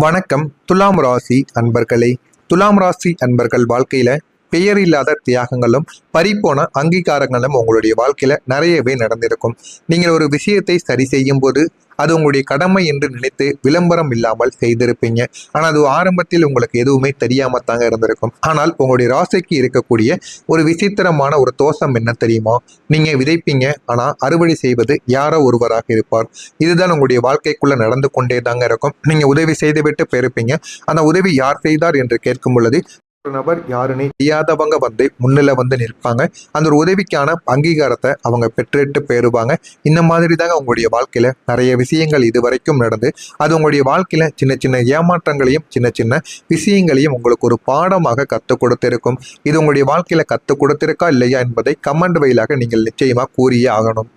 வணக்கம். துலாம் ராசி அன்பர்களே. துலாம் ராசி அன்பர்கள் வாழ்க்கையில பெயர் இல்லாத தியாகங்களும் பறிப்போன அங்கீகாரங்களும் உங்களுடைய வாழ்க்கையில நிறையவே நடந்திருக்கும். நீங்கள் ஒரு விஷயத்தை சரி செய்யும் போது அது உங்களுடைய கடமை என்று நினைத்து விளம்பரம் இல்லாமல் செய்திருப்பீங்க. ஆனால் அது ஆரம்பத்தில் உங்களுக்கு எதுவுமே தெரியாம தாங்க இருந்திருக்கும். ஆனால் உங்களுடைய ராசிக்கு இருக்கக்கூடிய ஒரு விசித்திரமான ஒரு தோஷம் என்ன தெரியுமா? நீங்க விதைப்பீங்க, ஆனா அறுவடை செய்வது யாரோ ஒருவராக இருப்பார். இதுதான் உங்களுடைய வாழ்க்கைக்குள்ள நடந்து கொண்டே தாங்க இருக்கும். நீங்க உதவி செய்துவிட்டு போயிருப்பீங்க. அந்த உதவி யார் செய்தார் என்று கேட்கும் பொழுது ஒரு நபர் யாருன்னு தெரியாதவங்க வந்து முன்னில வந்து நிற்பாங்க. அந்த ஒரு உதவிக்கான அங்கீகாரத்தை அவங்க பெற்றுட்டு போயிருவாங்க. இந்த மாதிரி தாங்க உங்களுடைய வாழ்க்கையில நிறைய விஷயங்கள் இதுவரைக்கும் நடந்து அது உங்களுடைய வாழ்க்கையில சின்ன சின்ன ஏமாற்றங்களையும் சின்ன சின்ன விஷயங்களையும் உங்களுக்கு ஒரு பாடமாக கற்றுக் கொடுத்திருக்கும். இது உங்களுடைய வாழ்க்கையில கற்றுக் கொடுத்திருக்கா இல்லையா என்பதை கமெண்ட் வழியாக நீங்கள் நிச்சயமா கூறியே ஆகணும்.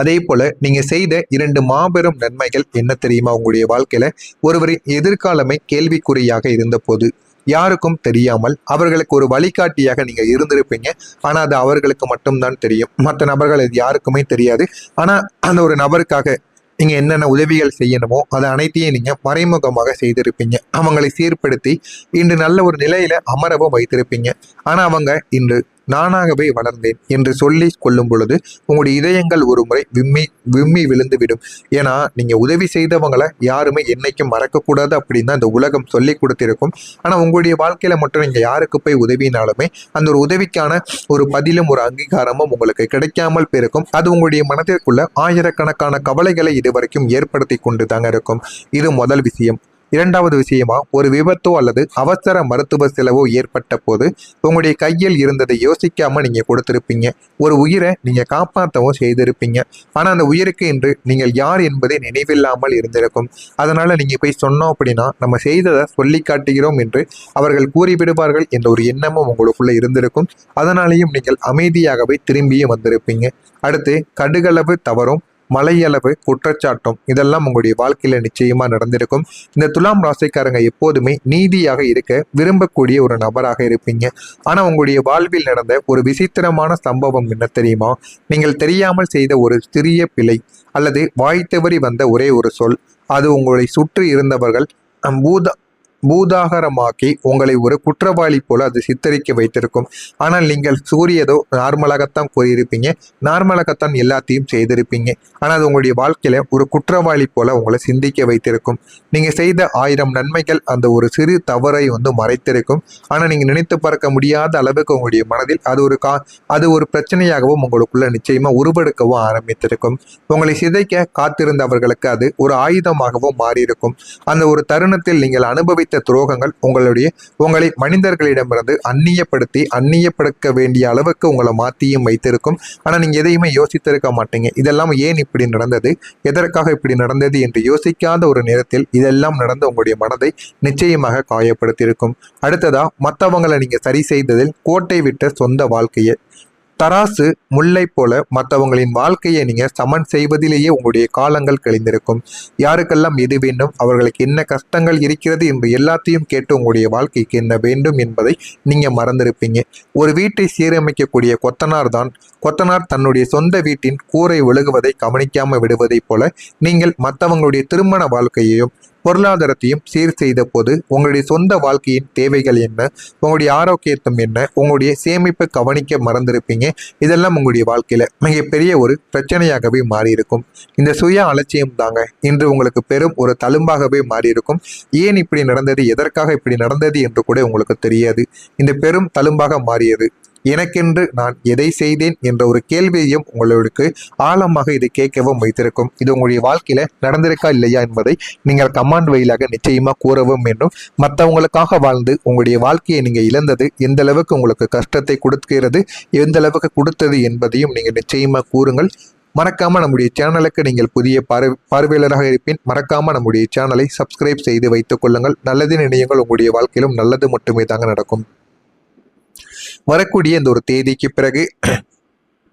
அதே போல நீங்க செய்த 2 மாபெரும் நன்மைகள் என்ன தெரியுமா? உங்களுடைய வாழ்க்கையில ஒருவரின் எதிர்காலமே கேள்விக்குறியாக இருந்த போது யாருக்கும் தெரியாமல் அவர்களுக்கு ஒரு வழிகாட்டியாக நீங்க இருந்திருப்பீங்க. ஆனா அது அவர்களுக்கு மட்டும்தான் தெரியும். மற்ற நபர்கள் இது யாருக்குமே தெரியாது. ஆனா அந்த ஒரு நபருக்காக நீங்க என்னென்ன உதவிகள் செய்யணுமோ அதை அனைத்தையும் நீங்க மறைமுகமாக செய்திருப்பீங்க. அவங்களை சீர்படுத்தி இன்று நல்ல ஒரு நிலையில அமரவும் வைத்திருப்பீங்க. ஆனா அவங்க இன்று நானாகவே வளர்ந்தேன் என்று சொல்லி கொள்ளும் பொழுது உங்களுடைய இதயங்கள் ஒரு முறை விம்மி விம்மி விழுந்துவிடும். ஏன்னா நீங்க உதவி செய்தவங்களை யாருமே என்னைக்கும் மறக்கக்கூடாது அப்படின்னு தான் இந்த உலகம் சொல்லி கொடுத்திருக்கும். ஆனா உங்களுடைய வாழ்க்கையில மட்டும் நீங்க யாருக்கு போய் உதவினாலுமே அந்த ஒரு உதவிக்கான ஒரு பதிலும் ஒரு அங்கீகாரமும் உங்களுக்கு கிடைக்காமல் போயிருக்கும். அது உங்களுடைய மனதிற்குள்ள ஆயிரக்கணக்கான கவலைகளை இதுவரைக்கும் ஏற்படுத்தி கொண்டு தாங்க இருக்கும். இது முதல் விஷயம். இரண்டாவது விஷயமா, ஒரு விபத்தோ அல்லது அவசர மருத்துவ செலவோ ஏற்பட்ட போது உங்களுடைய கையில் இருந்ததை யோசிக்காம நீங்க கொடுத்திருப்பீங்க. ஒரு உயிரை நீங்க காப்பாற்றவும் செய்திருப்பீங்க. ஆனா அந்த உயிருக்கு இன்று நீங்கள் யார் என்பதை நினைவில்லாமல் இருந்திருக்கும். அதனால நீங்க போய் சொன்னோம் அப்படின்னா நம்ம செய்ததை சொல்லி காட்டுகிறோம் என்று அவர்கள் கூறிவிடுவார்கள் என்ற ஒரு எண்ணமும் உங்களுக்குள்ள இருந்திருக்கும். அதனாலேயும் நீங்கள் அமைதியாகவே திரும்பியும் வந்திருப்பீங்க. அடுத்து கடுகளவு தவறும் மலையளவு குற்றச்சாட்டும் இதெல்லாம் உங்களுடைய வாழ்க்கையில நிச்சயமா நடந்திருக்கும். இந்த துலாம் ராசிக்காரங்க எப்போதுமே நீதியாக இருக்க விரும்பக்கூடிய ஒரு நபராக இருப்பீங்க. ஆனா உங்களுடைய வாழ்வில் நடந்த ஒரு விசித்திரமான சம்பவம் என்ன தெரியுமா? நீங்கள் தெரியாமல் செய்த ஒரு சிறிய பிழை அல்லது வாய் தவறி வந்த ஒரே ஒரு சொல் அது உங்களை சுற்றி இருந்தவர்கள் பூத பூதாகரமாக்கி உங்களை ஒரு குற்றவாளி போல அது சித்தரிக்க வைத்திருக்கும். ஆனால் நீங்கள் சூரியதோ நார்மலாகத்தான் கூறியிருப்பீங்க, நார்மலாகத்தான் எல்லாத்தையும் செய்திருப்பீங்க. ஆனால் அது உங்களுடைய வாழ்க்கையில ஒரு குற்றவாளி போல உங்களை சிந்திக்க வைத்திருக்கும். நீங்க செய்த 1000 நன்மைகள் அந்த ஒரு சிறு தவறை வந்து மறைத்திருக்கும். ஆனால் நீங்க நினைத்து பார்க்க முடியாத அளவுக்கு உங்களுடைய மனதில் அது ஒரு பிரச்சனையாகவும் உங்களுக்குள்ள நிச்சயமா உருவெடுக்கவும் ஆரம்பித்திருக்கும். உங்களை சிதைக்க காத்திருந்தவர்களுக்கு அது ஒரு ஆயுதமாகவும் மாறியிருக்கும். அந்த ஒரு தருணத்தில் நீங்கள் அனுபவித்த துரோகங்கள் உங்களை மனிதர்களிடமிருந்து அந்நியப்படுத்த வேண்டிய அளவுக்கு உங்களை மாற்றியும் வைத்திருக்கும். ஆனால் நீங்க எதையுமே யோசித்திருக்க மாட்டீங்க. இதெல்லாம் ஏன் இப்படி நடந்தது, எதற்காக இப்படி நடந்தது என்று யோசிக்காத ஒரு நேரத்தில் இதெல்லாம் நடந்து உங்களுடைய மனதை நிச்சயமாக காயப்படுத்தியிருக்கும். அடுத்ததா, மற்றவங்களை நீங்க சரி செய்ததில் கோட்டை விட்ட சொந்த வாழ்க்கையை தராசு முல்லை போல மற்றவங்களின் வாழ்க்கையை நீங்க சமன் செய்வதிலேயே உங்களுடைய காலங்கள் கழிந்திருக்கும். யாருக்கெல்லாம் எது வேண்டும், அவர்களுக்கு என்ன கஷ்டங்கள் இருக்கிறது என்று எல்லாத்தையும் கேட்டு உங்களுடைய வாழ்க்கைக்கு என்ன வேண்டும் என்பதை நீங்க மறந்திருப்பீங்க. ஒரு வீட்டை சீரமைக்கக்கூடிய கொத்தனார் தன்னுடைய சொந்த வீட்டின் கூரை ஒழுகுவதை கவனிக்காம விடுவதை போல நீங்கள் மற்றவங்களுடைய திருமண வாழ்க்கையையும் பொருளாதாரத்தையும் சீர் செய்த போது உங்களுடைய சொந்த வாழ்க்கையின் தேவைகள் என்ன, உங்களுடைய ஆரோக்கியத்தம் என்ன, உங்களுடைய சேமிப்பை கவனிக்க மறந்திருப்பீங்க. இதெல்லாம் உங்களுடைய வாழ்க்கையில மிகப்பெரிய ஒரு பிரச்சனையாகவே மாறியிருக்கும். இந்த சுய அலட்சியம் தாங்க இன்று உங்களுக்கு பெரும் ஒரு தழும்பாகவே மாறியிருக்கும். ஏன் இப்படி நடந்தது, எதற்காக இப்படி நடந்தது என்று கூட உங்களுக்கு தெரியாது. இந்த பெரும் தழும்பாக மாறியது எனக்கென்று நான் எதை செய்தேன் என்ற ஒரு கேள்வியையும் உங்களுக்கு ஆழமாக இது கேட்கவும் வைத்திருக்கும். இது உங்களுடைய வாழ்க்கையில நடந்திருக்கா இல்லையா என்பதை நீங்கள் கமாண்ட் வழியாக நிச்சயமா கூறவும் வேண்டும். மற்றவங்களுக்காக வாழ்ந்து உங்களுடைய வாழ்க்கையை நீங்க இழந்தது எந்த அளவுக்கு உங்களுக்கு கஷ்டத்தை கொடுக்கிறது, எந்த அளவுக்கு கொடுத்தது என்பதையும் நீங்க நிச்சயமா கூறுங்கள். மறக்காம நம்முடைய சேனலுக்கு நீங்கள் புதிய பார்வையாளராக இருப்பின் மறக்காம நம்முடைய சேனலை சப்ஸ்கிரைப் செய்து வைத்துக் கொள்ளுங்கள். நல்லது நினையுங்கள். உங்களுடைய வாழ்க்கையிலும் நல்லது மட்டுமே தாங்க நடக்கும். வரக்கூடிய இந்த ஒரு தேதிக்கு பிறகு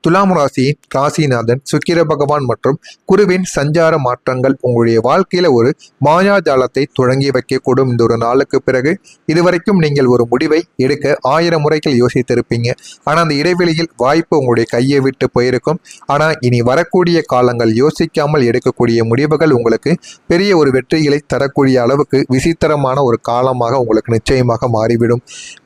துலாம் ராசியின் ராசிநாதன் சுக்கிர பகவான் மற்றும் குருவின் சஞ்சார மாற்றங்கள் உங்களுடைய வாழ்க்கையில ஒரு மாயாஜாலத்தை தொடங்கி வைக்கக்கூடும். இந்த ஒரு நாளுக்கு பிறகு இதுவரைக்கும் நீங்கள் ஒரு முடிவை எடுக்க 1000 முறைகள் யோசித்திருப்பீங்க. ஆனா அந்த இடைவெளியில் வாய்ப்பு உங்களுடைய கையை விட்டு போயிருக்கும். ஆனா இனி வரக்கூடிய காலங்கள் யோசிக்காமல் எடுக்கக்கூடிய முடிவுகள் உங்களுக்கு பெரிய ஒரு வெற்றிகளை தரக்கூடிய அளவுக்கு விசித்திரமான ஒரு காலமாக உங்களுக்கு நிச்சயமாக மாறிவிடும்.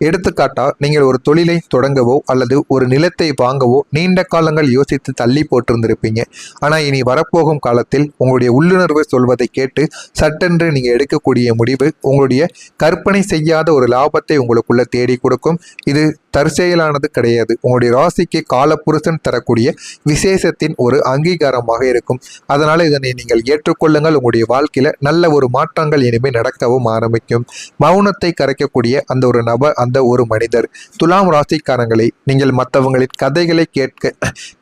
எடுத்துக்காட்டா நீங்கள் ஒரு தொழிலை தொடங்கவோ அல்லது ஒரு நிலத்தை வாங்கவோ நீண்ட காலங்கள் யோசித்து தள்ளி போட்டிருந்திருப்பீங்க. ஆனா இனி வரப்போகும் காலத்தில் உங்களுடைய உள்ளுணர்வு சொல்வதை கேட்டு சட்டென்று நீங்க எடுக்கக்கூடிய முடிவு உங்களுடைய கற்பனை செய்யாத ஒரு லாபத்தை உங்களுக்குள்ள தேடி கொடுக்கும். இது தற்செயலானது கிடையாது. உங்களுடைய ராசிக்கு காலப்புருஷன் தரக்கூடிய விசேஷத்தின் ஒரு அங்கீகாரமாக இருக்கும். அதனால இதனை நீங்கள் ஏற்றுக்கொள்ளுங்கள். உங்களுடைய வாழ்க்கையில நல்ல ஒரு மாற்றங்கள் இனிமேல் நடக்கவும் ஆரம்பிக்கும். மௌனத்தை கரைக்கக்கூடிய அந்த ஒரு நபர், அந்த ஒரு மனிதர். துலாம் ராசிக்காரங்களை நீங்கள் மற்றவங்களின் கதைகளை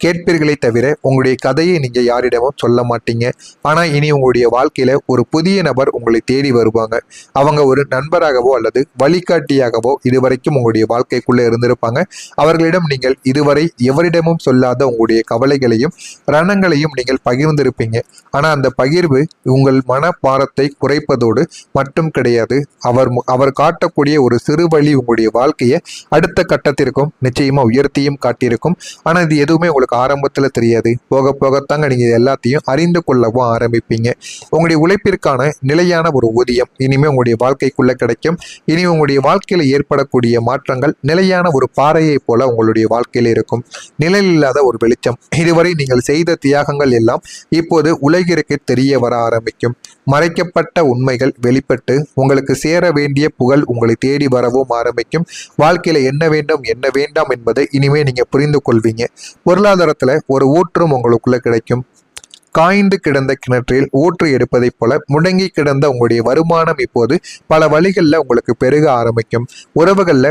கேட்பீர்களே தவிர உங்களுடைய கதையை நீங்க யாரிடமும் சொல்ல மாட்டீங்க. ஆனா இனி உங்களுடைய வாழ்க்கையில ஒரு புதிய நபர் உங்களை தேடி வருவாங்க. அவங்க ஒரு நண்பராகவோ அல்லது வழிகாட்டியாகவோ இதுவரைக்கும் உங்களுடைய வாழ்க்கைக்குள்ள இருந்திருப்பாங்க. அவர்களிடம் நீங்கள் இதுவரை எவரிடமும் சொல்லாத உங்களுடைய கவலைகளையும் ரணங்களையும் நீங்கள் பகிர்ந்திருப்பீங்க. ஆனா அந்த பகிர்வு உங்கள் மன பாரத்தை குறைப்பதோடு மட்டும் கிடையாது. அவர் காட்டக்கூடிய ஒரு சிறு வழி உங்களுடைய வாழ்க்கையை அடுத்த கட்டத்திற்கும் நிச்சயமா உயர்த்தியும் காட்டியிருக்கும். ஆனா இது எதுவுமே உங்களுக்கு ஆரம்பத்துல தெரியாது. போக போகத்தாங்க நீங்க எல்லாத்தையும் அறிந்து கொள்ளவும் ஆரம்பிப்பீங்க. உங்களுடைய உழைப்பிற்கான நிலையான ஒரு ஊதியம் இனிமே உங்களுடைய வாழ்க்கைக்குள்ள கிடைக்கும். இனி உங்களுடைய வாழ்க்கையில ஏற்படக்கூடிய மாற்றங்கள் நிலையான ஒரு பாறையை போல உங்களுடைய வாழ்க்கையில இருக்கும். நிழல் இல்லாத ஒரு வெளிச்சம். இதுவரை நீங்கள் செய்த தியாகங்கள் எல்லாம் இப்போது உலகிற்கு தெரிய வர ஆரம்பிக்கும். மறைக்கப்பட்ட உண்மைகள் வெளிப்பட்டு உங்களுக்கு சேர வேண்டிய புகழ் உங்களை தேடி வரவும் ஆரம்பிக்கும். வாழ்க்கையில என்ன வேண்டும் என்ன வேண்டாம் என்பதை இனிமே நீங்க புரிந்து கொள்வீங்க. பொருளாதாரத்துல ஒரு ஊற்றும் உங்களுக்குள்ள கிடைக்கும். காய்ந்து கிடந்த கிணற்றில் ஊற்று எடுப்பதைப் போல முடங்கி கிடந்த உங்களுடைய வருமானம் இப்போது பல வழிகளில் உங்களுக்கு பெருக ஆரம்பிக்கும். உறவுகளில்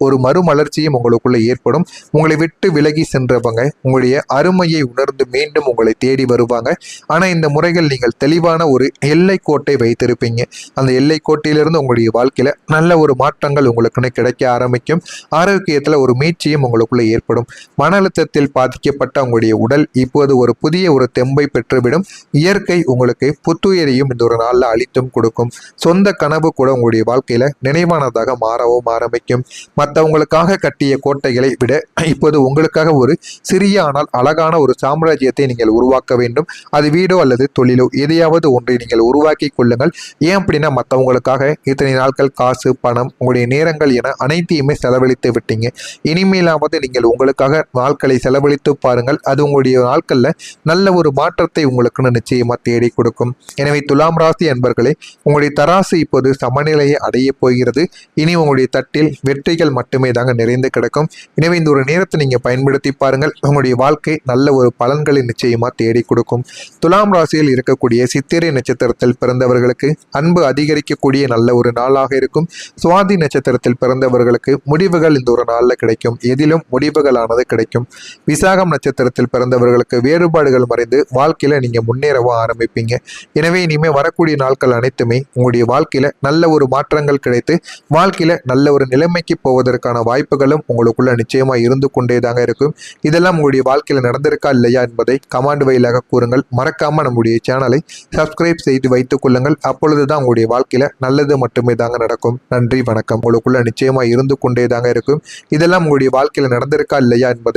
ஒரு மறுமலர்ச்சியும் உங்களுக்குள்ள ஏற்படும். உங்களை விட்டு விலகி சென்றவங்க உங்களுடைய அருமையை உணர்ந்து மீண்டும் உங்களை தேடி வருவாங்க. ஆனால் இந்த முறைகள் நீங்கள் தெளிவான ஒரு எல்லை கோட்டை வைத்திருப்பீங்க. அந்த எல்லை கோட்டையிலிருந்து உங்களுடைய வாழ்க்கையில நல்ல ஒரு மாற்றங்கள் உங்களுக்குன்னு கிடைக்க ஆரம்பிக்கும். ஆரோக்கியத்தில் ஒரு மீட்சியும் உங்களுக்குள்ள ஏற்படும். மன அழுத்தத்தில் பாதிக்கப்பட்ட உங்களுடைய உடல் இப்போது ஒரு புதிய ஒரு தெம்பை பெற்றுவிடும். இயற்கை உங்களுக்கு புத்துயிரையும் இந்த ஒரு நாளில் அளித்தும் கொடுக்கும். சொந்த கனவு கூட உங்களுடைய வாழ்க்கையில நினைவானதாக மாறவும் ஆரம்பிக்கும். மற்றவங்களுக்காக கட்டிய கோட்டைகளை விட இப்போது உங்களுக்காக ஒரு சிறிய ஆனால் அழகான ஒரு சாம்ராஜ்யத்தை நீங்கள் உருவாக்க வேண்டும். அது வீடோ அல்லது தொழிலோ எதையாவது ஒன்றை நீங்கள் உருவாக்கி கொள்ளுங்கள். ஏன் அப்படின்னா மற்றவங்களுக்காக இத்தனை நாட்கள் காசு பணம் உங்களுடைய நேரங்கள் என அனைத்தையுமே செலவழித்து விட்டீங்க. இனிமேலாவது நீங்கள் உங்களுக்காக நாட்களை செலவழித்து பாருங்கள். அது உங்களுடைய நாட்கள்ல நல்ல ஒரு மாற்றத்தை உங்களுக்குன்னு நிச்சயமா தேடி கொடுக்கும். எனவே துலாம் ராசி அன்பர்களே, உங்களுடைய தராசு இப்போது சமநிலையை அடைய போகிறது. இனி உங்களுடைய தட்டில் வெற்றிகள் மட்டுமே தாங்க நிறைந்து கிடக்கும். எனவே இந்த ஒரு நேரத்தை நீங்க பயன்படுத்தி பாருங்கள். உங்களுடைய வாழ்க்கை நல்ல ஒரு பலன்களை நிச்சயமா தேடி கொடுக்கும். துலாம் ராசியில் இருக்கக்கூடிய சித்திரை நட்சத்திரத்தில் பிறந்தவர்களுக்கு அன்பு அதிகரிக்கக்கூடிய நல்ல ஒரு நாளாக இருக்கும். சுவாதி நட்சத்திரத்தில் பிறந்தவர்களுக்கு முடிவுகள் இந்த ஒரு நாளில் கிடைக்கும். எதிலும் முடிவுகளானது கிடைக்கும். விசாகம் நட்சத்திரத்தில் பிறந்தவர்களுக்கு வேறுபாடுகள் மறைந்து வாழ்க்கையில நீங்க முன்னேறவும் ஆரம்பிப்பீங்க. எனவே இனிமே வரக்கூடிய நாட்கள் அனைத்துமே உங்களுடைய வாழ்க்கையில நல்ல ஒரு மாற்றங்கள் கிடைத்து வாழ்க்கையில நல்ல ஒரு நிலைமைக்கு போவதற்கான வாய்ப்புகளும் உங்களுக்குள்ள நிச்சயமா இருந்து கொண்டே தாங்க இருக்கும். இதெல்லாம் உங்களுடைய வாழ்க்கையில நடந்திருக்கா இல்லையா என்பதை கமெண்ட் வழியாக கூறுங்கள். மறக்காம நம்முடைய சேனலை சப்ஸ்கிரைப் செய்து வைத்துக் கொள்ளுங்கள். அப்பொழுதுதான் உங்களுடைய வாழ்க்கையில நல்லது மட்டுமே தாங்க நடக்கும். நன்றி, வணக்கம். உங்களுக்குள்ள நிச்சயமா இருந்து கொண்டே தாங்க இருக்கும். இதெல்லாம் உங்களுடைய வாழ்க்கையில நடந்திருக்கா இல்லையா என்பதை